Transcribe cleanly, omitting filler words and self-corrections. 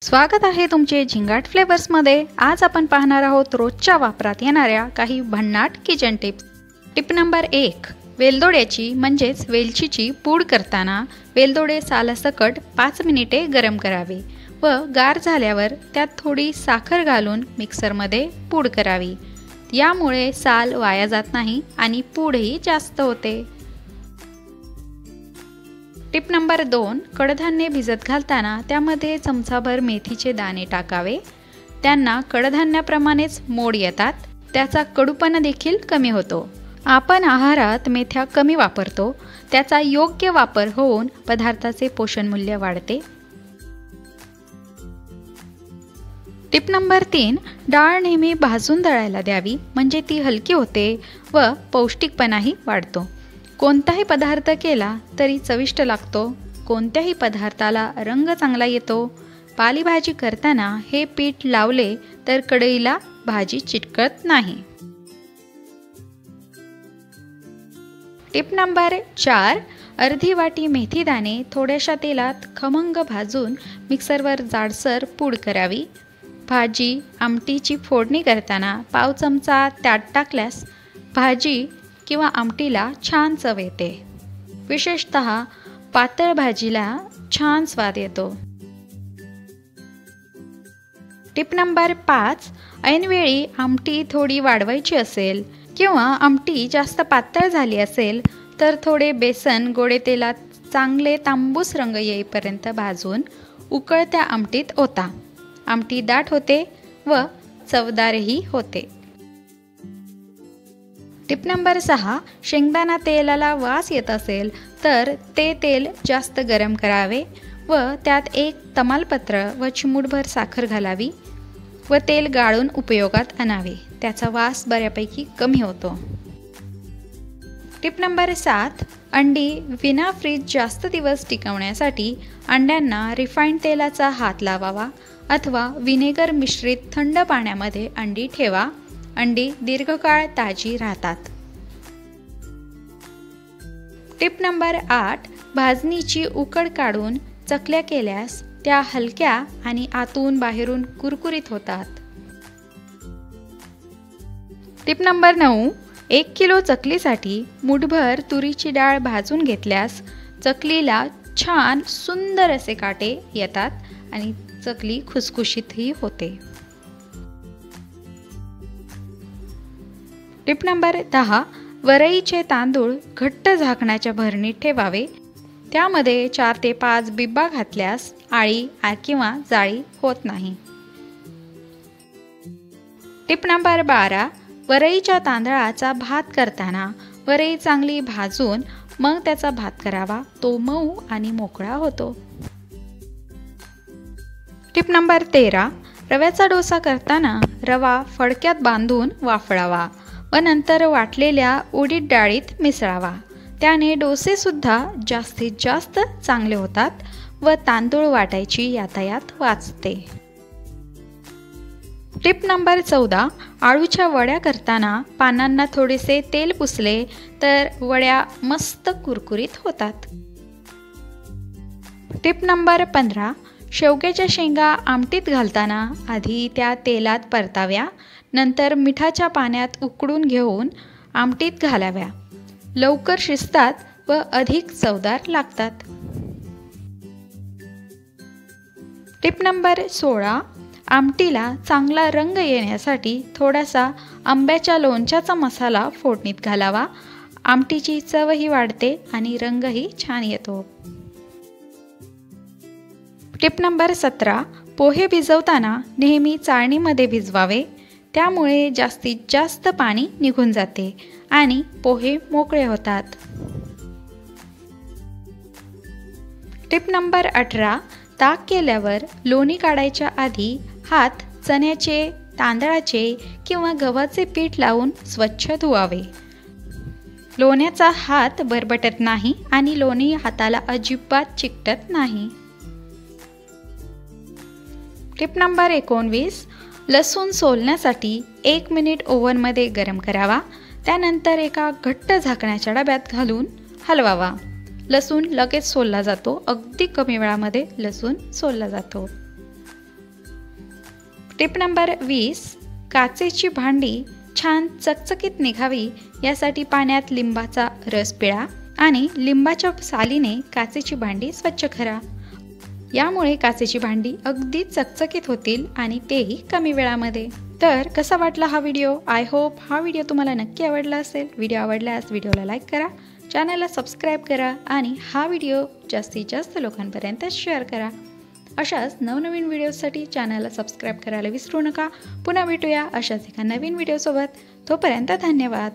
स्वागत आहे तुमचे झिंगाट फ्लेवर्समध्ये। आज आपण पाहणार आहोत रोजच्या वापरात येणाऱ्या काही भन्नाट किचन टिप्स। टिप नंबर 1, वेलदोड्याची म्हणजेच वेलचीची पूड करताना वेलदोडे सालासकट 5 मिनिटे गरम करावे व गार झाल्यावर त्यात थोडी साखर घालून मिक्सरमध्ये पूड करावी। यामुळे साल वाया जात नाही आणि पूडही जास्त होते। टिप नंबर 2, कडधान्ये भिजत घालताना त्यामध्ये चमचाभर मेथीचे दाणे टाकावे। त्यांना कडधान्याप्रमाणेच मोड येतात, त्याचा कडूपणा देखील कमी होतो। आपण आहारात मेथ्या कमी वापरतो, त्याचा योग्य वापर होऊन पदार्थाचे पोषण मूल्य वाढते। टिप नंबर 3, डाळ नेहमी भाजून दळायला द्यावी, म्हणजे ती हलकी होते व पौष्टिकपणाही वाढतो। कोणताही पदार्थ केला तरी चविष्ट लागतो, कोणत्याही पदार्थाला रंग चांगला येतो। पालेभाजी करताना हे पीठ लावले तर कढईला भाजी चिटकत नाही। टिप नंबर 4, अर्धी वाटी मेथी दाणे थोड्याशा तेलात खमंग भाजून मिक्सरवर जाडसर पूड करावी। भाजी आमटीची फोडणी करताना पाव चमचा त्यात टाकल्यास भाजी किंवा आमटीला छान चव येते। विशेषतः पातळ भाजीला छान स्वाद येतो। टिप नंबर 5, ऐनवेळी आमटी थोडी वाढवायची असेल किंवा आमटी जास्त पातळ झाली असेल तर थोडे बेसन गोडे तेलात चांगले तांबूस रंग येईपर्यंत भाजून उकळत्या आमटीत ओता। आमटी दाट होते व चवदारही होते। टिप नंबर 6, शेंगदाणा तेलाला वास येत असेल तर ते तेल जास्त गरम करावे व त्यात 1 तमालपत्र व चिमूटभर साखर घालावी व तेल गाळून उपयोगात आणावे, त्याचा वास बऱ्यापैकी कमी होतो। टिप नंबर 7, अंडी विना फ्रीज जास्त दिवस टिकवण्यासाठी अंड्यांना रिफाइंड तेलाचा हात लावावा अथवा विनेगर मिश्रित थंड पाण्यामध्ये अंडी ठेवा। अंडी दीर्घकाळ ताजी राहतात। टिप नंबर 8, भाजणीची उकड काढून चकल्या केल्यास त्या हलक्या आणि आतून बाहेरून कुरकुरीत होतात। टिप नंबर 9, 1 किलो चकलीसाठी मुठभर तुरीची डाळ भाजून घेतल्यास चकलीला छान सुंदर असे काटे येतात आणि चकली खुसखुशीतही होते। टिप नंबर 10, वरईचे तांदूळ घट्ट झाकणाच्या भरणीत ठेवावे। त्यामध्ये 4 ते 5 बिब्बा घातल्यास आळी किंवा जाळी होत नाही। टिप नंबर 12, वरईच्या तांदळाचा भात करताना वरई चांगली भाजून मग त्याचा भात करावा, तो मऊ आणि मोकळा होतो। टिप नंबर 13, रव्याचा डोसा करताना रवा फडक्यात बांधून वाफळावा व नंतर वाटलेल्या उडीद डाळीत मिसळावा। त्याने डोसे सुद्धा जास्तीत जास्त चांगले होतात व तांदूळ वाटायची यातायात वाचते। टिप नंबर 14, आळूच्या वड्या करताना पानांना थोडेसे तेल पुसले तर वड्या मस्त कुरकुरीत होतात। टिप नंबर 15, शेवग्याच्या शेंगा आमटीत घालताना आधी त्या तेलात परताव्या, नंतर मिठाच्या पाण्यात उकडून घेऊन आमटीत घालाव्या। लवकर शिजतात व अधिक चवदार लागतात। टिप नंबर 16, आमटीला चांगला रंग येण्यासाठी थोडासा आंब्याच्या लोणच्याचा मसाला फोडणीत घालावा। आमटीची चवही वाढते आणि रंगही छान येतो। टिप नंबर 17, पोहे भिजवताना नेहमी चाळणीमध्ये भिजवावे, त्यामुळे जास्तीत जास्त पाणी निघून जाते आणि पोहे मोकळे होतात। टिप नंबर 18, ताक केल्यावर लोणी काढायच्या आधी हात चण्याचे, तांदळाचे किंवा गव्हाचे पीठ लावून स्वच्छ धुवावे। लोण्याचा हात बरबटत नाही आणि लोणी हाताला अजिबात चिकटत नाही। टिप नंबर 19, लसूण सोलण्यासाठी 1 मिनिट ओव्हनमध्ये गरम करावा, त्यानंतर एका घट्ट झाकण्याच्या डब्यात घालून हलवावा। लसूण लगेच सोलला जातो, अगदी कमी वेळामध्ये लसूण सोलला जातो। टिप नंबर 20, काचेची भांडी छान चकचकीत निघावी यासाठी पाण्यात लिंबाचा रस पिळा आणि लिंबाच्या सालीने काचेची भांडी स्वच्छ करा. यामुळे काचेची भांडी अगदी चकचकीत होतील आणि तेही कमी वेळामध्ये. तर कसा वाटला हा व्हिडिओ? आय होप हा व्हिडिओ तुम्हाला नक्की आवडला असेल. व्हिडिओ आवडल्यास व्हिडिओला लाईक करा, चॅनलला सबस्क्राईब करा आणि हा व्हिडिओ जास्तीत जास्त लोकांपर्यंत शेअर करा. अशाच नवनवीन व्हिडिओसाठी चॅनलला सबस्क्राईब करायला विसरू नका. पुन्हा भेटूया अशाच एका नवीन व्हिडिओसोबत. तोपर्यंत धन्यवाद.